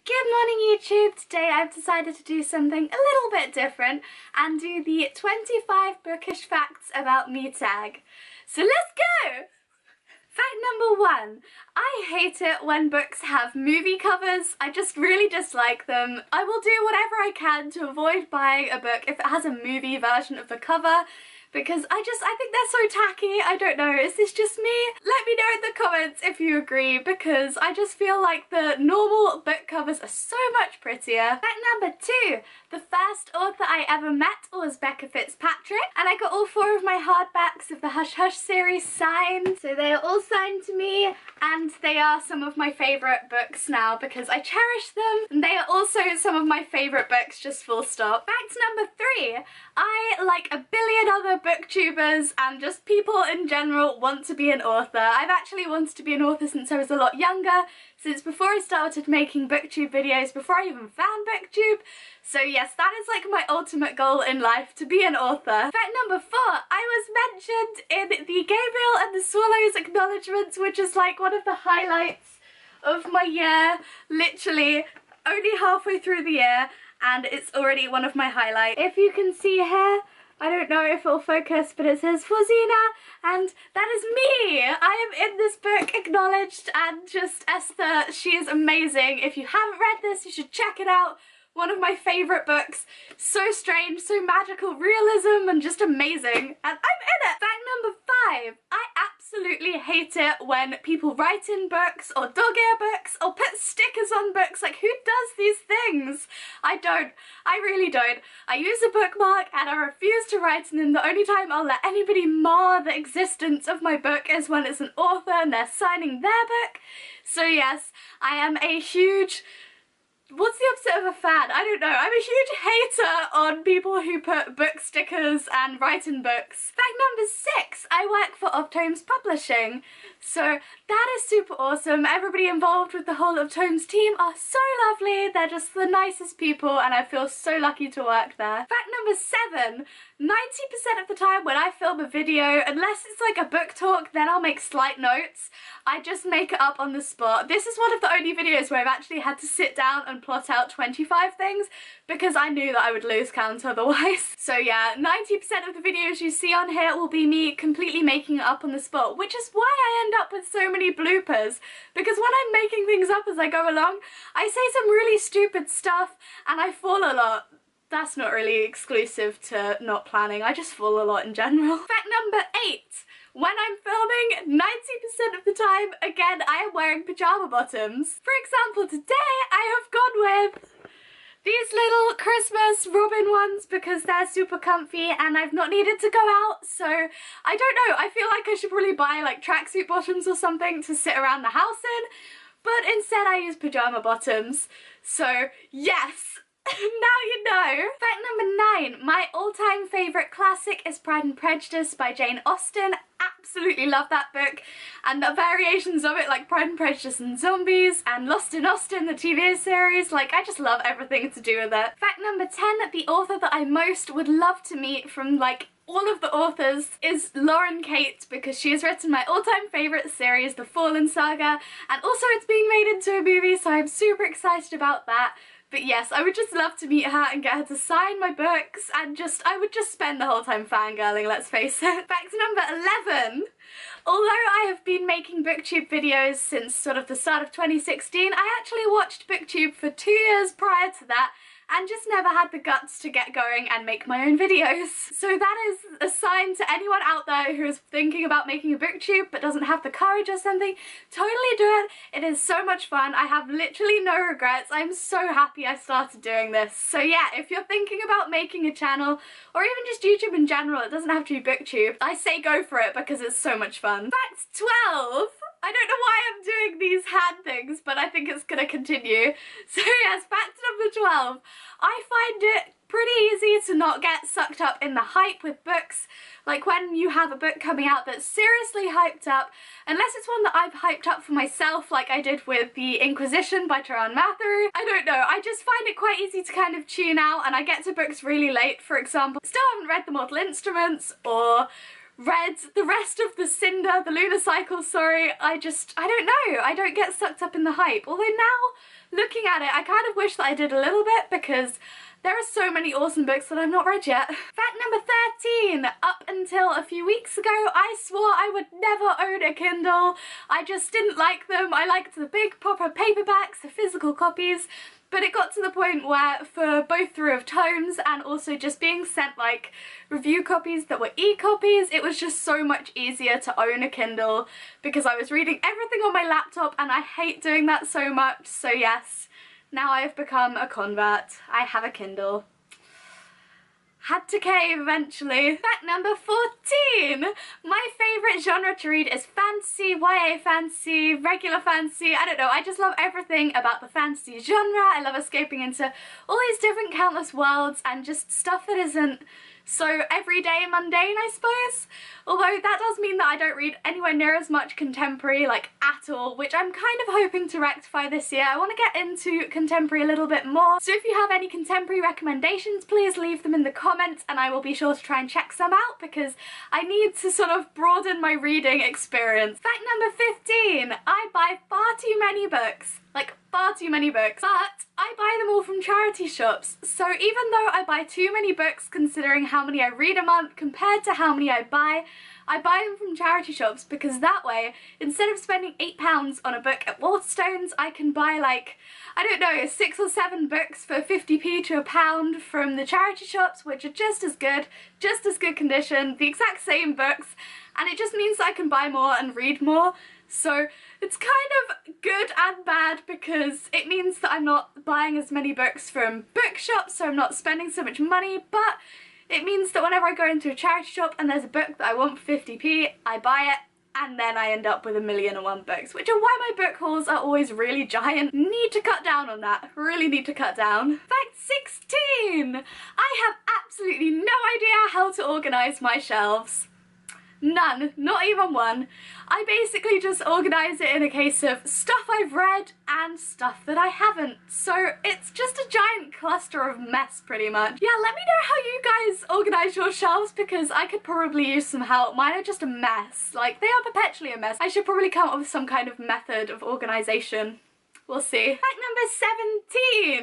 Good morning YouTube! Today I've decided to do something a little bit different and do the 25 bookish facts about me tag. So let's go! Fact number 1. I hate it when books have movie covers. I just really dislike them. I will do whatever I can to avoid buying a book if it has a movie version of the cover, because I think they're so tacky. I don't know, is this just me? Let me know in the comments if you agree, because I just feel like the normal book covers are so much prettier. Fact number 2. The first author I ever met was Becca Fitzpatrick, and I got all 4 of my hardbacks of the Hush Hush series signed. So they are all signed to me, and they are some of my favourite books now because I cherish them, and they are also some of my favourite books, just full stop. Fact number 3. I, like a billion other booktubers and just people in general, want to be an author. I've actually wanted to be an author since I was a lot younger, since before I started making booktube videos, before I even found booktube. So yes, that is like my ultimate goal in life, to be an author. Fact number 4, I was mentioned in the Gabriel and the Swallows acknowledgements, which is like one of the highlights of my year, literally only halfway through the year, and it's already one of my highlights. If you can see here, I don't know if it'll focus, but it says Fawzina, and that is me! I am in this book, acknowledged, and just Esther, she is amazing. If you haven't read this, you should check it out. One of my favourite books. So strange, so magical realism, and just amazing. And I'm in it! Fact number 5. I absolutely hate it when people write in books, or dog-ear books, or put stickers on books. Like, who does these things? I don't. I really don't. I use a bookmark and I refuse to write in them. The only time I'll let anybody mar the existence of my book is when it's an author and they're signing their book. So yes, I am a huge... what's the opposite of a fan? I don't know. I'm a huge hater on people who put book stickers and write in books. Fact number 6. I work for Tomes Publishing. So that is super awesome. Everybody involved with the whole of Tomes team are so lovely. They're just the nicest people and I feel so lucky to work there. Fact number 7. 90% of the time when I film a video, unless it's like a book talk, then I'll make slight notes. I just make it up on the spot. This is one of the only videos where I've actually had to sit down and plot out 25 things because I knew that I would lose count otherwise. So yeah, 90% of the videos you see on here will be me completely making it up on the spot, which is why I end up with so many bloopers, because when I'm making things up as I go along, I say some really stupid stuff and I fall a lot. That's not really exclusive to not planning, I just fall a lot in general. Fact number 8. When I'm filming, 90% of the time, again, I am wearing pyjama bottoms. For example, today I have gone with these little Christmas Robin ones because they're super comfy and I've not needed to go out, so I don't know, I feel like I should probably buy like tracksuit bottoms or something to sit around the house in, but instead I use pyjama bottoms. So yes! Now you know! Fact number 9. My all-time favourite classic is Pride and Prejudice by Jane Austen. Absolutely love that book, and the variations of it, like Pride and Prejudice and Zombies and Lost in Austen, the TV series. Like, I just love everything to do with it. Fact number 10. The author that I most would love to meet from like all of the authors is Lauren Kate, because she has written my all-time favourite series, The Fallen Saga, and also it's being made into a movie, so I'm super excited about that. But yes, I would just love to meet her and get her to sign my books, and I would just spend the whole time fangirling, let's face it. Fact number 11. Although I have been making booktube videos since sort of the start of 2016, I actually watched booktube for 2 years prior to that, and just never had the guts to get going and make my own videos. So that is a sign to anyone out there who is thinking about making a booktube but doesn't have the courage or something. Totally do it. It is so much fun. I have literally no regrets. I'm so happy I started doing this. So yeah, if you're thinking about making a channel, or even just YouTube in general, it doesn't have to be booktube, I say go for it because it's so much fun. Fact 12. I don't know why I'm doing these hand things, but I think it's gonna continue. So yes, fact number 12. I find it pretty easy to not get sucked up in the hype with books. Like when you have a book coming out that's seriously hyped up, unless it's one that I've hyped up for myself, like I did with The Inquisition by Taran Matharu. I don't know, I just find it quite easy to kind of tune out, and I get to books really late, for example. Still haven't read The Mortal Instruments or read the rest of the Cinder, the Lunar Cycle, sorry. I don't know, I don't get sucked up in the hype. Although now looking at it, I kind of wish that I did a little bit because there are so many awesome books that I've not read yet. Fact number 13. Up until a few weeks ago, I swore I would never own a Kindle. I just didn't like them. I liked the big proper paperbacks, the physical copies. But it got to the point where, for both through of tomes and also just being sent like review copies that were e-copies, it was just so much easier to own a Kindle because I was reading everything on my laptop and I hate doing that so much. So yes, now I've become a convert. I have a Kindle. Had to cave eventually. Fact number 14. My favourite genre to read is fantasy, YA fantasy, regular fantasy. I don't know, I just love everything about the fantasy genre. I love escaping into all these different countless worlds and just stuff that isn't so everyday mundane, I suppose. Although that does mean that I don't read anywhere near as much contemporary, like at all, which I'm kind of hoping to rectify this year. I want to get into contemporary a little bit more. So if you have any contemporary recommendations, please leave them in the comments and I will be sure to try and check some out because I need to sort of broaden my reading experience. Fact number 15. I buy far too many books. Like, far too many books. But I buy them all from charity shops. So even though I buy too many books considering how many I read a month compared to how many I buy them from charity shops because that way, instead of spending £8 on a book at Waterstones, I can buy like, I don't know, 6 or 7 books for 50p to £1 from the charity shops, which are just as good condition, the exact same books, and it just means that I can buy more and read more. So it's kind of good and bad because it means that I'm not buying as many books from bookshops, so I'm not spending so much money, but it means that whenever I go into a charity shop and there's a book that I want for 50p, I buy it, and then I end up with 1,000,001 books, which are why my book hauls are always really giant. Need to cut down on that. Really need to cut down. Fact 16! I have absolutely no idea how to organise my shelves. None, not even one. I basically just organise it in a case of stuff I've read and stuff that I haven't. So it's just a giant cluster of mess pretty much. Yeah, let me know how you guys organise your shelves because I could probably use some help. Mine are just a mess. Like, they are perpetually a mess. I should probably come up with some kind of method of organisation. We'll see. Fact number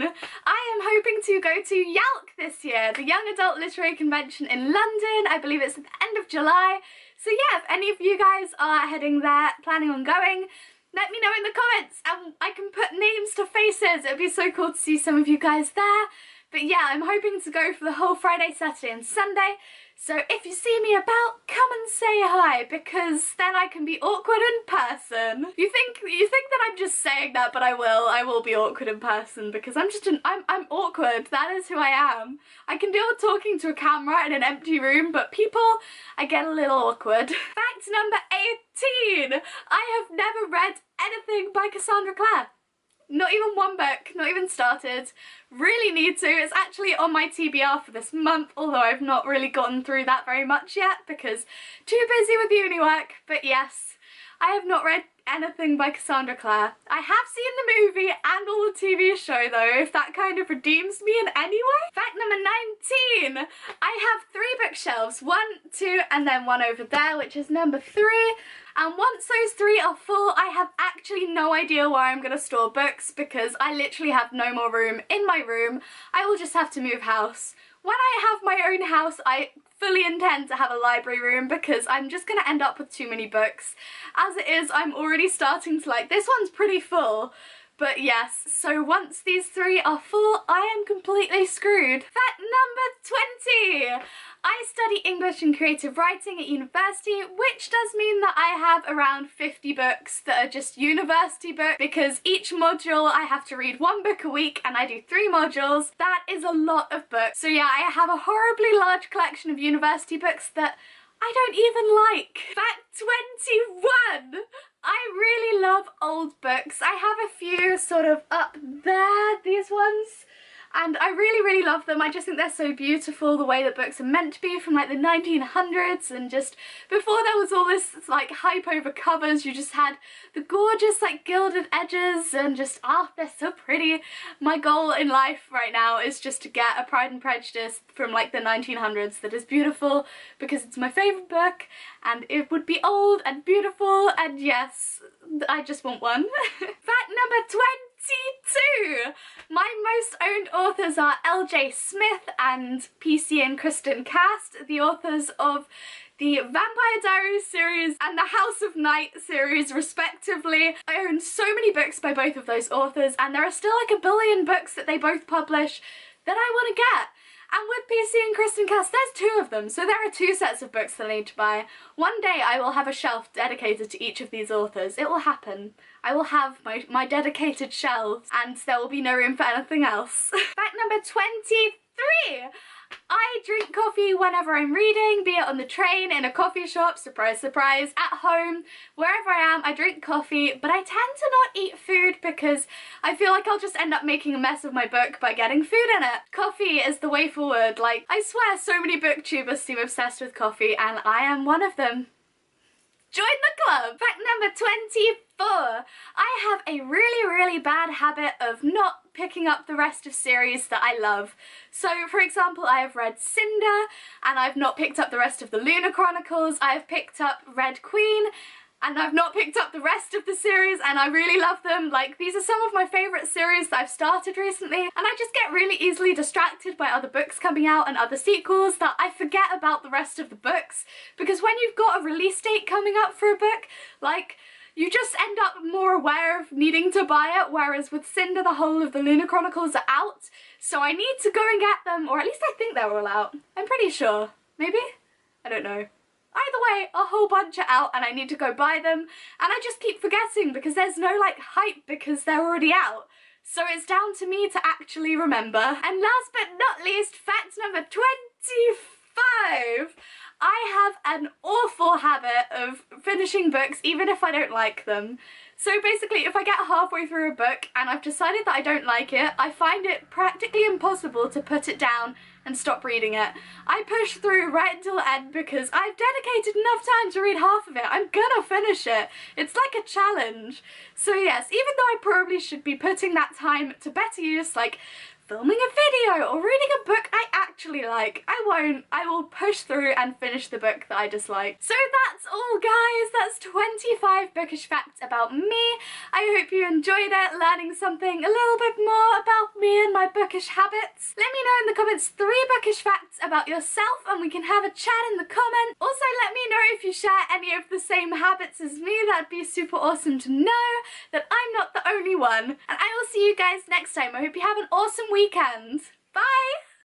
17. I am hoping to go to YALC this year, the Young Adult Literary Convention in London. I believe it's at the end of July. So yeah, if any of you guys are heading there, planning on going, let me know in the comments and I can put names to faces. It'd be so cool to see some of you guys there. But yeah, I'm hoping to go for the whole Friday, Saturday and Sunday. So if you see me about, come and say hi because then I can be awkward in person. You think that I'm just saying that, but I will be awkward in person because I'm awkward. That is who I am. I can deal with talking to a camera in an empty room, but people, I get a little awkward. Fact number 18. I have never read anything by Cassandra Clare. Not even one book, not even started. Really need to. It's actually on my TBR for this month, although I've not really gotten through that very much yet because too busy with uni work. But yes, I have not read anything by Cassandra Clare. I have seen the movie and all the TV show though, if that kind of redeems me in any way. Fact number 19. I have 3 bookshelves, 1, 2 and then one over there, which is number 3. And once those 3 are full, I have actually no idea where I'm gonna store books because I literally have no more room in my room. I will just have to move house. When I have my own house, I fully intend to have a library room because I'm just gonna end up with too many books. As it is, I'm already starting to like, this one's pretty full. But yes, so once these 3 are full, I am completely screwed. Fact number 20! I study English and creative writing at university, which does mean that I have around 50 books that are just university books because each module I have to read 1 book a week and I do 3 modules. That is a lot of books. So yeah, I have a horribly large collection of university books that I don't even like. Fact 21! I really love old books. I have a few sort of up there, these ones. And I really love them. I just think they're so beautiful, the way that books are meant to be from like the 1900s and just before there was all this like hype over covers, you just had the gorgeous like gilded edges and just, they're so pretty. My goal in life right now is just to get a Pride and Prejudice from like the 1900s that is beautiful because it's my favourite book and it would be old and beautiful and yes, I just want one. Fact number 20. 22! My most owned authors are L.J. Smith and PC and Kristen Cast, the authors of the Vampire Diaries series and the House of Night series respectively. I own so many books by both of those authors, and there are still like a billion books that they both publish that I want to get. And with PC and Kristen Cast, there's 2 of them, so there are 2 sets of books that I need to buy. One day I will have a shelf dedicated to each of these authors. It will happen. I will have my dedicated shelves, and there will be no room for anything else. Fact number 23! I drink coffee whenever I'm reading, be it on the train, in a coffee shop, surprise surprise, at home, wherever I am I drink coffee, but I tend to not eat food because I feel like I'll just end up making a mess of my book by getting food in it. Coffee is the way forward. Like, I swear so many booktubers seem obsessed with coffee and I am one of them. Join the club! Fact number 24. I have a really bad habit of not picking up the rest of series that I love. So for example, I have read Cinder and I've not picked up the rest of the Lunar Chronicles. I have picked up Red Queen and I've not picked up the rest of the series, and I really love them. Like, these are some of my favourite series that I've started recently, and I just get really easily distracted by other books coming out and other sequels that I forget about the rest of the books, because when you've got a release date coming up for a book, like, you just end up more aware of needing to buy it, whereas with Cinder the whole of the Lunar Chronicles are out, so I need to go and get them, or at least I think they're all out. I'm pretty sure. Maybe? I don't know. Either way, a whole bunch are out and I need to go buy them, and I just keep forgetting because there's no like hype because they're already out. So it's down to me to actually remember. And last but not least, fact number 25. I have an awful habit of finishing books even if I don't like them. So basically, if I get halfway through a book and I've decided that I don't like it, I find it practically impossible to put it down and stop reading it. I push through right until the end because I've dedicated enough time to read half of it. I'm gonna finish it. It's like a challenge. So yes, even though I probably should be putting that time to better use, like filming a video or reading a book I actually like, I won't. I will push through and finish the book that I dislike. So that's all, guys. That's 25 bookish facts about me. I hope you enjoyed it, learning something a little bit more about me and my bookish habits. Let me know in the comments 3 bookish facts about yourself and we can have a chat in the comments. Also, let me know if you share any of the same habits as me. That'd be super awesome to know that I'm not the only one. And I will see you guys next time. I hope you have an awesome weekend. Bye!